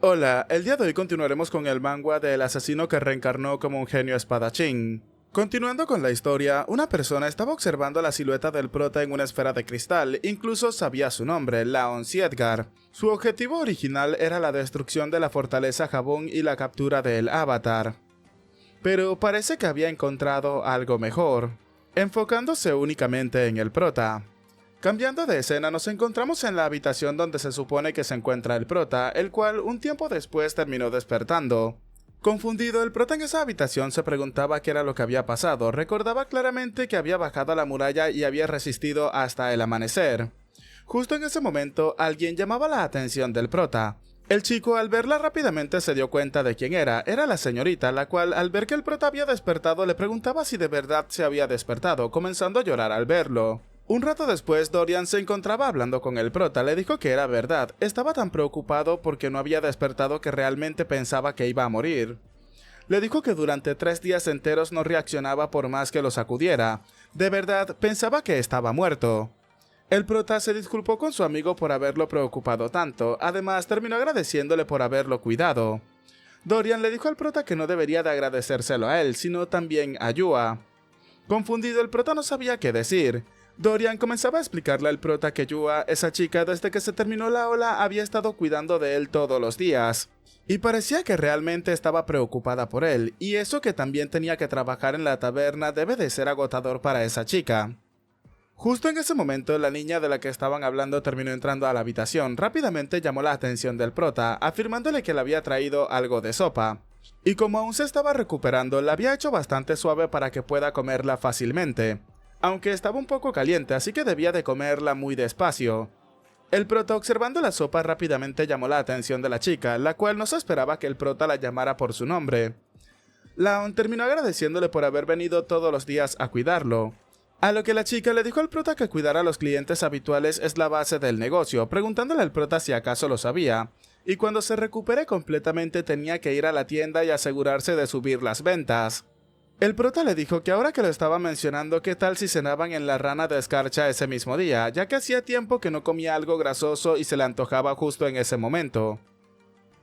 Hola, el día de hoy continuaremos con el manga del asesino que reencarnó como un genio espadachín. Continuando con la historia, una persona estaba observando la silueta del prota en una esfera de cristal, incluso sabía su nombre, Laon Siedgar. Su objetivo original era la destrucción de la fortaleza Jabun y la captura del avatar. Pero parece que había encontrado algo mejor, enfocándose únicamente en el prota. Cambiando de escena, nos encontramos en la habitación donde se supone que se encuentra el prota, el cual un tiempo después terminó despertando. Confundido, el prota en esa habitación se preguntaba qué era lo que había pasado. Recordaba claramente que había bajado a la muralla y había resistido hasta el amanecer. Justo en ese momento, alguien llamaba la atención del prota. El chico, al verla rápidamente, se dio cuenta de quién era. Era la señorita, la cual, al ver que el prota había despertado, le preguntaba si de verdad se había despertado, comenzando a llorar al verlo. Un rato después, Dorian se encontraba hablando con el prota, le dijo que era verdad, estaba tan preocupado porque no había despertado que realmente pensaba que iba a morir. Le dijo que durante 3 días enteros no reaccionaba por más que lo sacudiera, de verdad pensaba que estaba muerto. El prota se disculpó con su amigo por haberlo preocupado tanto, además terminó agradeciéndole por haberlo cuidado. Dorian le dijo al prota que no debería de agradecérselo a él, sino también a Yua. Confundido, el prota no sabía qué decir. Dorian comenzaba a explicarle al prota que Yua, esa chica, desde que se terminó la ola, había estado cuidando de él todos los días. Y parecía que realmente estaba preocupada por él, y eso que también tenía que trabajar en la taberna debe de ser agotador para esa chica. Justo en ese momento, la niña de la que estaban hablando terminó entrando a la habitación. Rápidamente llamó la atención del prota, afirmándole que le había traído algo de sopa. Y como aún se estaba recuperando, la había hecho bastante suave para que pueda comerla fácilmente. Aunque estaba un poco caliente, así que debía de comerla muy despacio. El prota, observando la sopa, rápidamente llamó la atención de la chica, la cual no se esperaba que el prota la llamara por su nombre. Laon terminó agradeciéndole por haber venido todos los días a cuidarlo. A lo que la chica le dijo al prota que cuidar a los clientes habituales es la base del negocio, preguntándole al prota si acaso lo sabía. Y cuando se recupere completamente tenía que ir a la tienda y asegurarse de subir las ventas. El prota le dijo que ahora que lo estaba mencionando, qué tal si cenaban en la rana de escarcha ese mismo día, ya que hacía tiempo que no comía algo grasoso y se le antojaba justo en ese momento.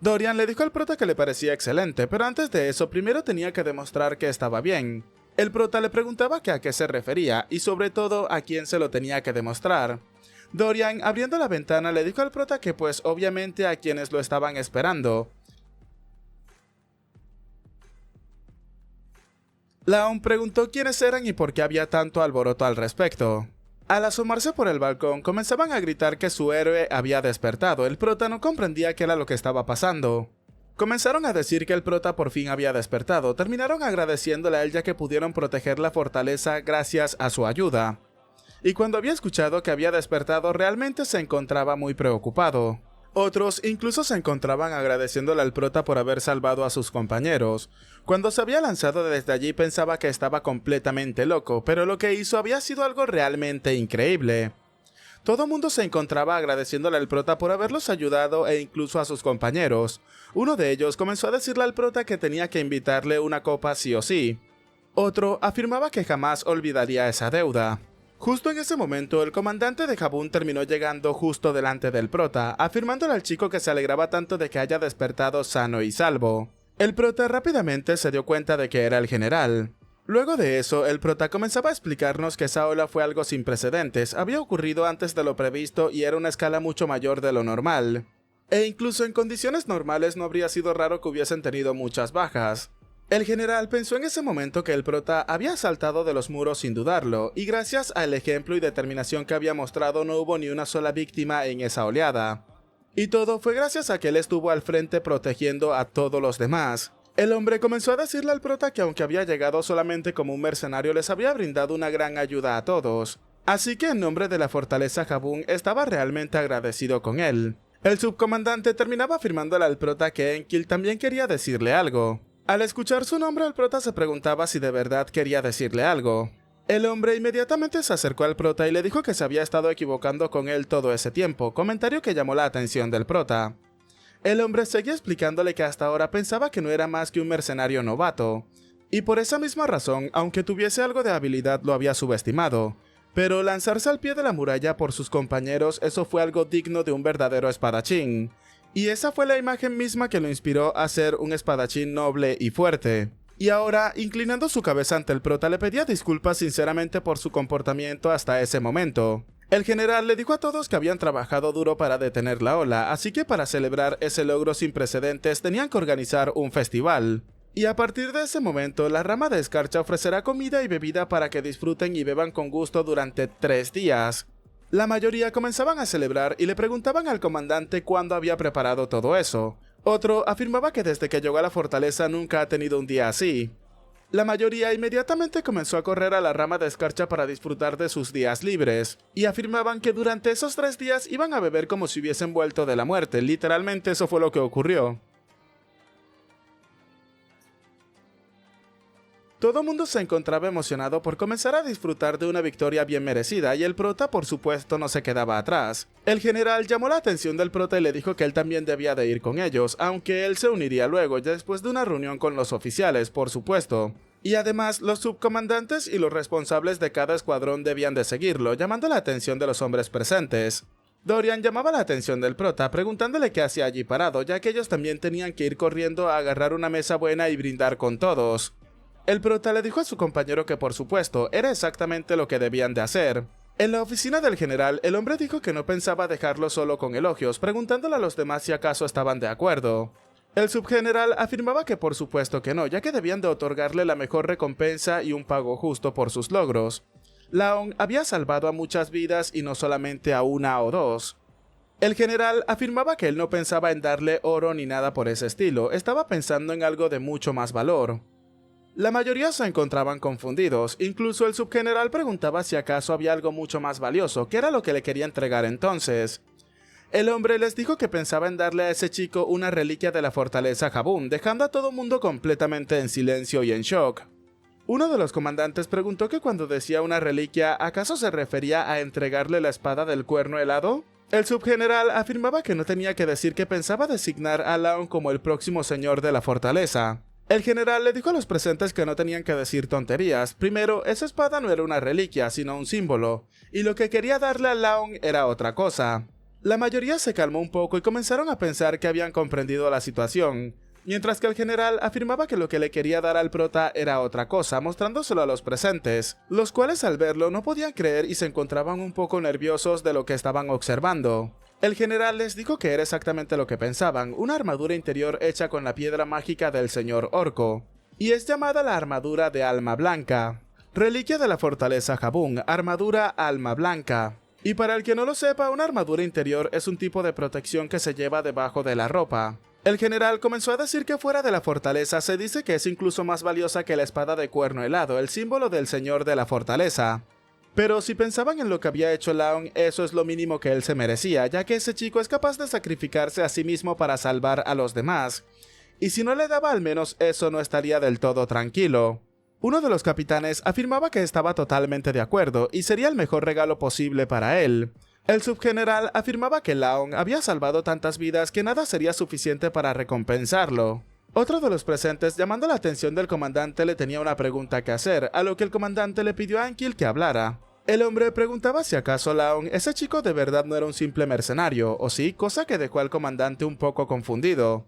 Dorian le dijo al prota que le parecía excelente, pero antes de eso primero tenía que demostrar que estaba bien. El prota le preguntaba que a qué se refería y sobre todo a quién se lo tenía que demostrar. Dorian, abriendo la ventana, le dijo al prota que pues obviamente a quienes lo estaban esperando. Laon preguntó quiénes eran y por qué había tanto alboroto al respecto. Al asomarse por el balcón, comenzaban a gritar que su héroe había despertado. El prota no comprendía qué era lo que estaba pasando. Comenzaron a decir que el prota por fin había despertado. Terminaron agradeciéndole a él ya que pudieron proteger la fortaleza gracias a su ayuda. Y cuando había escuchado que había despertado, realmente se encontraba muy preocupado. Otros incluso se encontraban agradeciéndole al prota por haber salvado a sus compañeros. Cuando se había lanzado desde allí pensaba que estaba completamente loco, pero lo que hizo había sido algo realmente increíble. Todo mundo se encontraba agradeciéndole al prota por haberlos ayudado e incluso a sus compañeros. Uno de ellos comenzó a decirle al prota que tenía que invitarle una copa sí o sí. Otro afirmaba que jamás olvidaría esa deuda. Justo en ese momento, el comandante de Jabun terminó llegando justo delante del prota, afirmándole al chico que se alegraba tanto de que haya despertado sano y salvo. El prota rápidamente se dio cuenta de que era el general. Luego de eso, el prota comenzaba a explicarnos que esa ola fue algo sin precedentes, había ocurrido antes de lo previsto y era una escala mucho mayor de lo normal. E incluso en condiciones normales no habría sido raro que hubiesen tenido muchas bajas. El general pensó en ese momento que el prota había saltado de los muros sin dudarlo, y gracias al ejemplo y determinación que había mostrado no hubo ni una sola víctima en esa oleada. Y todo fue gracias a que él estuvo al frente protegiendo a todos los demás. El hombre comenzó a decirle al prota que aunque había llegado solamente como un mercenario les había brindado una gran ayuda a todos. Así que en nombre de la fortaleza Jabun estaba realmente agradecido con él. El subcomandante terminaba afirmándole al prota que Enkil también quería decirle algo. Al escuchar su nombre, el prota se preguntaba si de verdad quería decirle algo. El hombre inmediatamente se acercó al prota y le dijo que se había estado equivocando con él todo ese tiempo, comentario que llamó la atención del prota. El hombre seguía explicándole que hasta ahora pensaba que no era más que un mercenario novato, y por esa misma razón, aunque tuviese algo de habilidad, lo había subestimado. Pero lanzarse al pie de la muralla por sus compañeros, eso fue algo digno de un verdadero espadachín. Y esa fue la imagen misma que lo inspiró a ser un espadachín noble y fuerte. Y ahora, inclinando su cabeza ante el prota, le pedía disculpas sinceramente por su comportamiento hasta ese momento. El general le dijo a todos que habían trabajado duro para detener la ola, así que para celebrar ese logro sin precedentes tenían que organizar un festival. Y a partir de ese momento, la rama de escarcha ofrecerá comida y bebida para que disfruten y beban con gusto durante 3 días. La mayoría comenzaban a celebrar y le preguntaban al comandante cuándo había preparado todo eso. Otro afirmaba que desde que llegó a la fortaleza nunca ha tenido un día así. La mayoría inmediatamente comenzó a correr a la rama de escarcha para disfrutar de sus días libres, y afirmaban que durante esos 3 días iban a beber como si hubiesen vuelto de la muerte. Literalmente eso fue lo que ocurrió. Todo mundo se encontraba emocionado por comenzar a disfrutar de una victoria bien merecida, y el prota por supuesto no se quedaba atrás. El general llamó la atención del prota y le dijo que él también debía de ir con ellos, aunque él se uniría luego, ya después de una reunión con los oficiales, por supuesto. Y además, los subcomandantes y los responsables de cada escuadrón debían de seguirlo, llamando la atención de los hombres presentes. Dorian llamaba la atención del prota, preguntándole qué hacía allí parado, ya que ellos también tenían que ir corriendo a agarrar una mesa buena y brindar con todos. El prota le dijo a su compañero que por supuesto era exactamente lo que debían de hacer. En la oficina del general, el hombre dijo que no pensaba dejarlo solo con elogios, preguntándole a los demás si acaso estaban de acuerdo. El subgeneral afirmaba que por supuesto que no, ya que debían de otorgarle la mejor recompensa y un pago justo por sus logros. Laon había salvado a muchas vidas y no solamente a una o dos. El general afirmaba que él no pensaba en darle oro ni nada por ese estilo, estaba pensando en algo de mucho más valor. La mayoría se encontraban confundidos, incluso el subgeneral preguntaba si acaso había algo mucho más valioso, que era lo que le quería entregar entonces. El hombre les dijo que pensaba en darle a ese chico una reliquia de la fortaleza Jabun, dejando a todo mundo completamente en silencio y en shock. Uno de los comandantes preguntó que cuando decía una reliquia, ¿acaso se refería a entregarle la espada del cuerno helado? El subgeneral afirmaba que no tenía que decir que pensaba designar a Laon como el próximo señor de la fortaleza. El general le dijo a los presentes que no tenían que decir tonterías. Primero, esa espada no era una reliquia, sino un símbolo, y lo que quería darle a Laon era otra cosa. La mayoría se calmó un poco y comenzaron a pensar que habían comprendido la situación, mientras que el general afirmaba que lo que le quería dar al prota era otra cosa, mostrándoselo a los presentes, los cuales al verlo no podían creer y se encontraban un poco nerviosos de lo que estaban observando. El general les dijo que era exactamente lo que pensaban, una armadura interior hecha con la piedra mágica del señor Orco, y es llamada la armadura de Alma Blanca. Reliquia de la fortaleza Jabun, armadura Alma Blanca. Y para el que no lo sepa, una armadura interior es un tipo de protección que se lleva debajo de la ropa. El general comenzó a decir que fuera de la fortaleza se dice que es incluso más valiosa que la espada de cuerno helado, el símbolo del señor de la fortaleza. Pero si pensaban en lo que había hecho Laon, eso es lo mínimo que él se merecía, ya que ese chico es capaz de sacrificarse a sí mismo para salvar a los demás. Y si no le daba al menos eso, no estaría del todo tranquilo. Uno de los capitanes afirmaba que estaba totalmente de acuerdo y sería el mejor regalo posible para él. El subgeneral afirmaba que Laon había salvado tantas vidas que nada sería suficiente para recompensarlo. Otro de los presentes, llamando la atención del comandante, le tenía una pregunta que hacer, a lo que el comandante le pidió a Anquil que hablara. El hombre preguntaba si acaso Laon, ese chico de verdad no era un simple mercenario, o sí, cosa que dejó al comandante un poco confundido.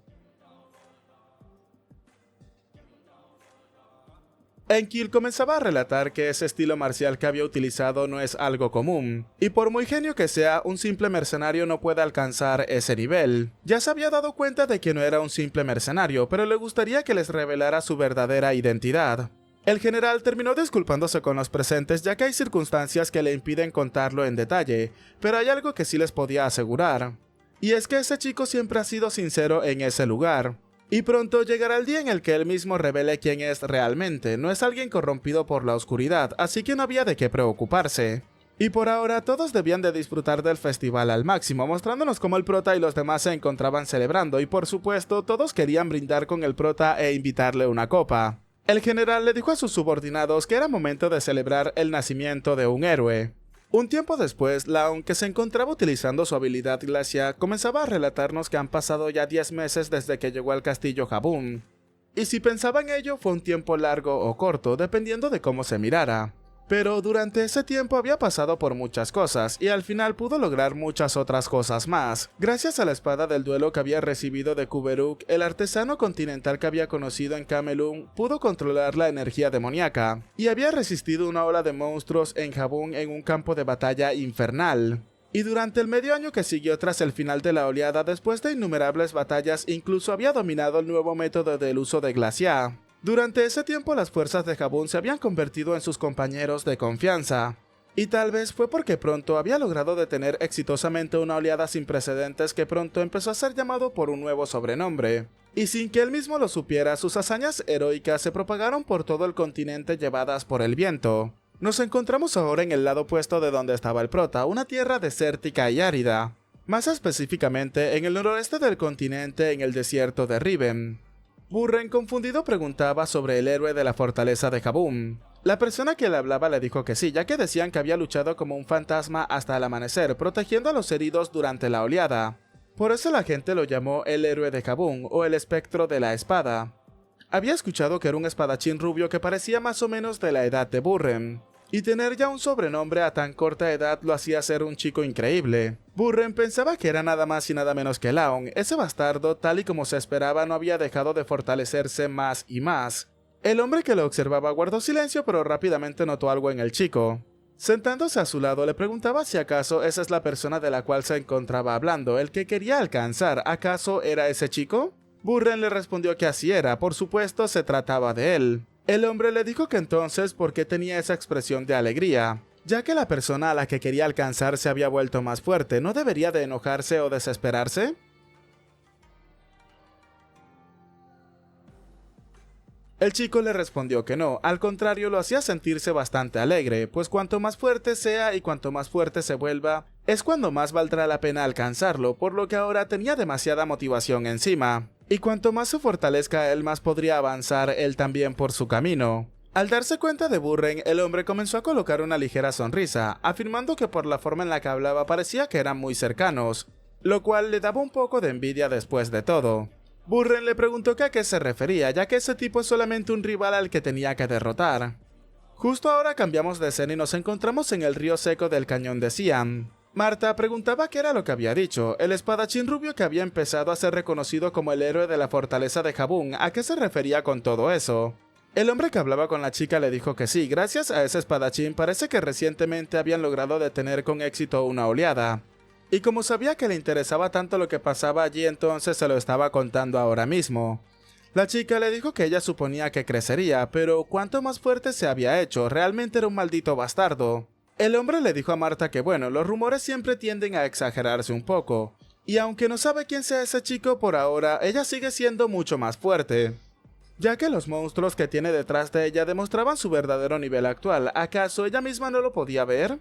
Enkill comenzaba a relatar que ese estilo marcial que había utilizado no es algo común, y por muy genio que sea, un simple mercenario no puede alcanzar ese nivel. Ya se había dado cuenta de que no era un simple mercenario, pero le gustaría que les revelara su verdadera identidad. El general terminó disculpándose con los presentes, ya que hay circunstancias que le impiden contarlo en detalle, pero hay algo que sí les podía asegurar. Y es que ese chico siempre ha sido sincero en ese lugar. Y pronto llegará el día en el que él mismo revele quién es realmente, no es alguien corrompido por la oscuridad, así que no había de qué preocuparse. Y por ahora todos debían de disfrutar del festival al máximo, mostrándonos cómo el prota y los demás se encontraban celebrando, y por supuesto todos querían brindar con el prota e invitarle una copa. El general le dijo a sus subordinados que era momento de celebrar el nacimiento de un héroe. Un tiempo después, Laon, que se encontraba utilizando su habilidad Glacia, comenzaba a relatarnos que han pasado ya 10 meses desde que llegó al castillo Jabun. Y si pensaba en ello, fue un tiempo largo o corto, dependiendo de cómo se mirara. Pero durante ese tiempo había pasado por muchas cosas, y al final pudo lograr muchas otras cosas más. Gracias a la espada del duelo que había recibido de Kuberuk, el artesano continental que había conocido en Camelún pudo controlar la energía demoníaca, y había resistido una ola de monstruos en Jabun en un campo de batalla infernal. Y durante el medio año que siguió tras el final de la oleada, después de innumerables batallas, incluso había dominado el nuevo método del uso de glaciar. Durante ese tiempo las fuerzas de Jabun se habían convertido en sus compañeros de confianza. Y tal vez fue porque pronto había logrado detener exitosamente una oleada sin precedentes que pronto empezó a ser llamado por un nuevo sobrenombre. Y sin que él mismo lo supiera, sus hazañas heroicas se propagaron por todo el continente llevadas por el viento. Nos encontramos ahora en el lado opuesto de donde estaba el prota, una tierra desértica y árida. Más específicamente en el noroeste del continente, en el desierto de Riven. Burren, confundido, preguntaba sobre el héroe de la fortaleza de Jabun. La persona que le hablaba le dijo que sí, ya que decían que había luchado como un fantasma hasta el amanecer, protegiendo a los heridos durante la oleada. Por eso la gente lo llamó el héroe de Jabun, o el espectro de la espada. Había escuchado que era un espadachín rubio que parecía más o menos de la edad de Burren. Y tener ya un sobrenombre a tan corta edad lo hacía ser un chico increíble. Burren pensaba que era nada más y nada menos que Laon. Ese bastardo, tal y como se esperaba, no había dejado de fortalecerse más y más. El hombre que lo observaba guardó silencio, pero rápidamente notó algo en el chico. Sentándose a su lado, le preguntaba si acaso esa es la persona de la cual se encontraba hablando, el que quería alcanzar. ¿Acaso era ese chico? Burren le respondió que así era, por supuesto se trataba de él. El hombre le dijo que entonces por qué tenía esa expresión de alegría, ya que la persona a la que quería alcanzar se había vuelto más fuerte, ¿no debería de enojarse o desesperarse? El chico le respondió que no, al contrario lo hacía sentirse bastante alegre, pues cuanto más fuerte sea y cuanto más fuerte se vuelva, es cuando más valdrá la pena alcanzarlo, por lo que ahora tenía demasiada motivación encima. Y cuanto más se fortalezca él, más podría avanzar él también por su camino. Al darse cuenta de Burren, el hombre comenzó a colocar una ligera sonrisa, afirmando que por la forma en la que hablaba parecía que eran muy cercanos, lo cual le daba un poco de envidia después de todo. Burren le preguntó que a qué se refería, ya que ese tipo es solamente un rival al que tenía que derrotar. Justo ahora cambiamos de escena y nos encontramos en el río seco del cañón de Siam. Marta preguntaba qué era lo que había dicho, el espadachín rubio que había empezado a ser reconocido como el héroe de la fortaleza de Jabun, ¿a qué se refería con todo eso? El hombre que hablaba con la chica le dijo que sí, gracias a ese espadachín parece que recientemente habían logrado detener con éxito una oleada. Y como sabía que le interesaba tanto lo que pasaba allí, entonces se lo estaba contando ahora mismo. La chica le dijo que ella suponía que crecería, pero cuanto más fuerte se había hecho, realmente era un maldito bastardo. El hombre le dijo a Marta que bueno, los rumores siempre tienden a exagerarse un poco, y aunque no sabe quién sea ese chico por ahora, ella sigue siendo mucho más fuerte, ya que los monstruos que tiene detrás de ella demostraban su verdadero nivel actual. ¿Acaso ella misma no lo podía ver?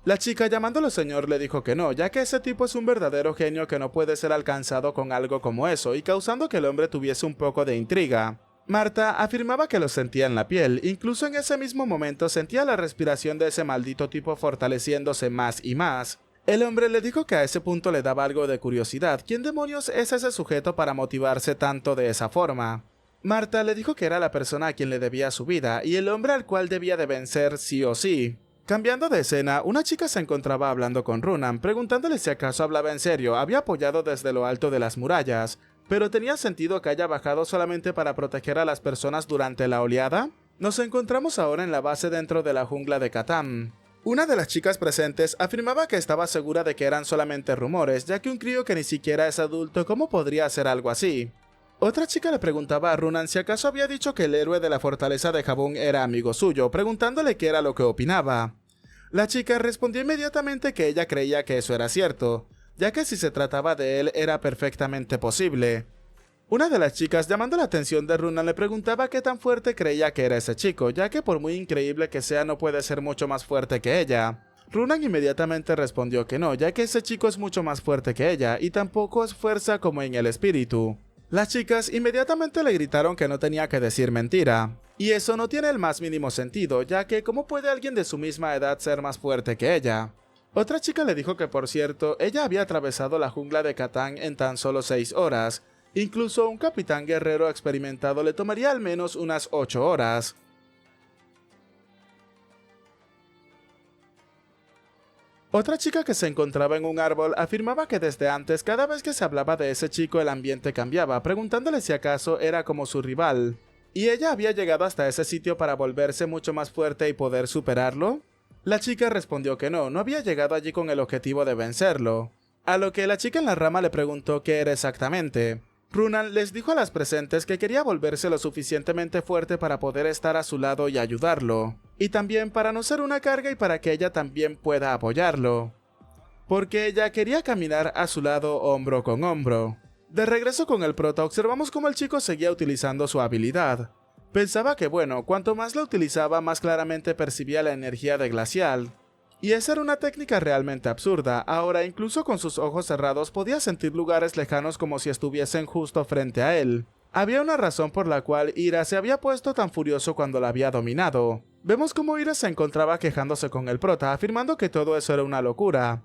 La chica, llamándolo señor, le dijo que no, ya que ese tipo es un verdadero genio que no puede ser alcanzado con algo como eso, y causando que el hombre tuviese un poco de intriga. Marta afirmaba que lo sentía en la piel, incluso en ese mismo momento sentía la respiración de ese maldito tipo fortaleciéndose más y más. El hombre le dijo que a ese punto le daba algo de curiosidad, ¿quién demonios es ese sujeto para motivarse tanto de esa forma? Marta le dijo que era la persona a quien le debía su vida, y el hombre al cual debía de vencer sí o sí. Cambiando de escena, una chica se encontraba hablando con Runan, preguntándole si acaso hablaba en serio, había apoyado desde lo alto de las murallas, pero ¿tenía sentido que haya bajado solamente para proteger a las personas durante la oleada? Nos encontramos ahora en la base dentro de la jungla de Katam. Una de las chicas presentes afirmaba que estaba segura de que eran solamente rumores, ya que un crío que ni siquiera es adulto, ¿cómo podría hacer algo así? Otra chica le preguntaba a Runan si acaso había dicho que el héroe de la fortaleza de Jabun era amigo suyo, preguntándole qué era lo que opinaba. La chica respondió inmediatamente que ella creía que eso era cierto, ya que si se trataba de él era perfectamente posible. Una de las chicas, llamando la atención de Runan, le preguntaba qué tan fuerte creía que era ese chico, ya que por muy increíble que sea no puede ser mucho más fuerte que ella. Runan inmediatamente respondió que no, ya que ese chico es mucho más fuerte que ella, y tampoco es fuerza como en el espíritu. Las chicas inmediatamente le gritaron que no tenía que decir mentira. Y eso no tiene el más mínimo sentido, ya que ¿cómo puede alguien de su misma edad ser más fuerte que ella? Otra chica le dijo que por cierto, ella había atravesado la jungla de Catán en tan solo 6 horas. Incluso un capitán guerrero experimentado le tomaría al menos unas 8 horas. Otra chica que se encontraba en un árbol afirmaba que desde antes cada vez que se hablaba de ese chico el ambiente cambiaba, preguntándole si acaso era como su rival. ¿Y ella había llegado hasta ese sitio para volverse mucho más fuerte y poder superarlo? La chica respondió que no había llegado allí con el objetivo de vencerlo. A lo que la chica en la rama le preguntó qué era exactamente. Runan les dijo a las presentes que quería volverse lo suficientemente fuerte para poder estar a su lado y ayudarlo, y también para no ser una carga y para que ella también pueda apoyarlo, porque ella quería caminar a su lado hombro con hombro. De regreso con el prota observamos cómo el chico seguía utilizando su habilidad. Pensaba que bueno, cuanto más la utilizaba más claramente percibía la energía de Glacial. Y esa era una técnica realmente absurda. Ahora incluso con sus ojos cerrados podía sentir lugares lejanos como si estuviesen justo frente a él. Había una razón por la cual Ira se había puesto tan furioso cuando la había dominado. Vemos cómo Ira se encontraba quejándose con el prota, afirmando que todo eso era una locura.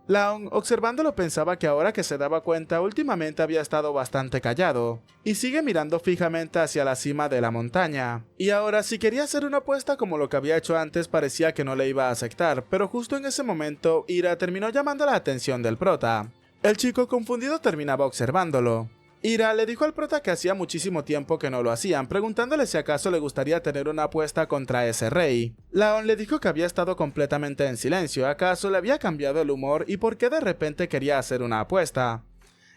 Laon, observándolo, pensaba que ahora que se daba cuenta últimamente había estado bastante callado, y sigue mirando fijamente hacia la cima de la montaña. Y ahora si quería hacer una apuesta como lo que había hecho antes parecía que no le iba a aceptar, pero justo en ese momento Ira terminó llamando la atención del prota. El chico confundido terminaba observándolo. Ira le dijo al prota que hacía muchísimo tiempo que no lo hacían, preguntándole si acaso le gustaría tener una apuesta contra ese rey. Laon le dijo que había estado completamente en silencio, acaso le había cambiado el humor y por qué de repente quería hacer una apuesta.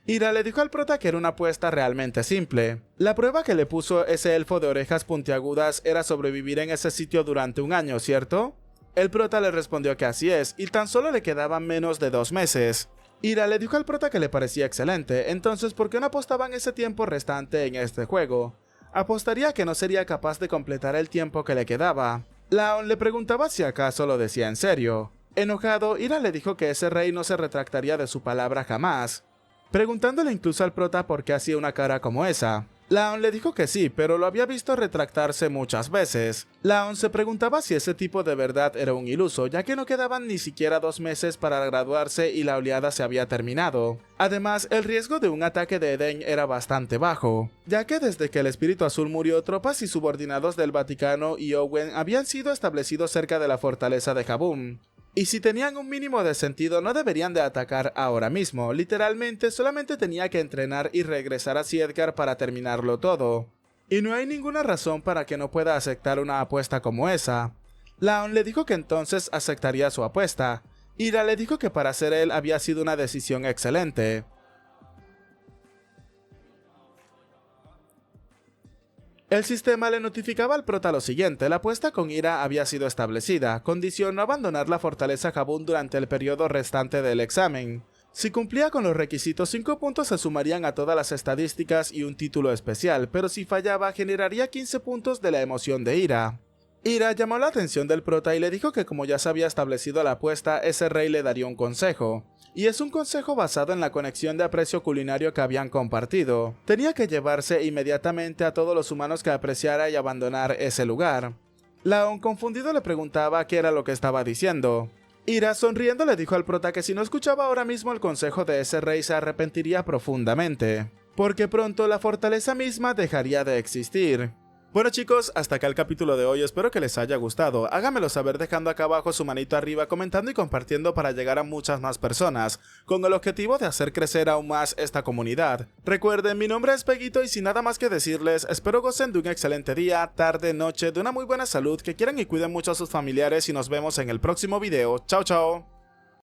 Ira le dijo al prota que era una apuesta realmente simple. La prueba que le puso ese elfo de orejas puntiagudas era sobrevivir en ese sitio durante un año, ¿cierto? El prota le respondió que así es, y tan solo le quedaban menos de 2 meses. Ira le dijo al prota que le parecía excelente, entonces ¿por qué no apostaban ese tiempo restante en este juego? Apostaría que no sería capaz de completar el tiempo que le quedaba. Laon le preguntaba si acaso lo decía en serio. Enojado, Ira le dijo que ese rey no se retractaría de su palabra jamás, preguntándole incluso al prota por qué hacía una cara como esa. Laon le dijo que sí, pero lo había visto retractarse muchas veces. Laon se preguntaba si ese tipo de verdad era un iluso, ya que no quedaban ni siquiera 2 meses para graduarse y la oleada se había terminado. Además, el riesgo de un ataque de Eden era bastante bajo, ya que desde que el Espíritu Azul murió, tropas y subordinados del Vaticano y Owen habían sido establecidos cerca de la fortaleza de Jabum. Y si tenían un mínimo de sentido no deberían de atacar ahora mismo, literalmente solamente tenía que entrenar y regresar a Siedgar para terminarlo todo. Y no hay ninguna razón para que no pueda aceptar una apuesta como esa. Laon le dijo que entonces aceptaría su apuesta. Ira le dijo que para ser él había sido una decisión excelente. El sistema le notificaba al prota lo siguiente: la apuesta con Ira había sido establecida, condición no abandonar la fortaleza Jabun durante el periodo restante del examen. Si cumplía con los requisitos, 5 puntos se sumarían a todas las estadísticas y un título especial, pero si fallaba generaría 15 puntos de la emoción de Ira. Ira llamó la atención del prota y le dijo que como ya se había establecido la apuesta, ese rey le daría un consejo. Y es un consejo basado en la conexión de aprecio culinario que habían compartido. Tenía que llevarse inmediatamente a todos los humanos que apreciara y abandonar ese lugar. Laon, confundido, le preguntaba qué era lo que estaba diciendo. Ira, sonriendo, le dijo al prota que si no escuchaba ahora mismo el consejo de ese rey se arrepentiría profundamente, porque pronto la fortaleza misma dejaría de existir. Bueno chicos, hasta acá el capítulo de hoy, espero que les haya gustado. Háganmelo saber dejando acá abajo su manito arriba, comentando y compartiendo para llegar a muchas más personas, con el objetivo de hacer crecer aún más esta comunidad. Recuerden, mi nombre es Peguito y sin nada más que decirles, espero gocen de un excelente día, tarde, noche, de una muy buena salud, que quieran y cuiden mucho a sus familiares y nos vemos en el próximo video. Chao chao.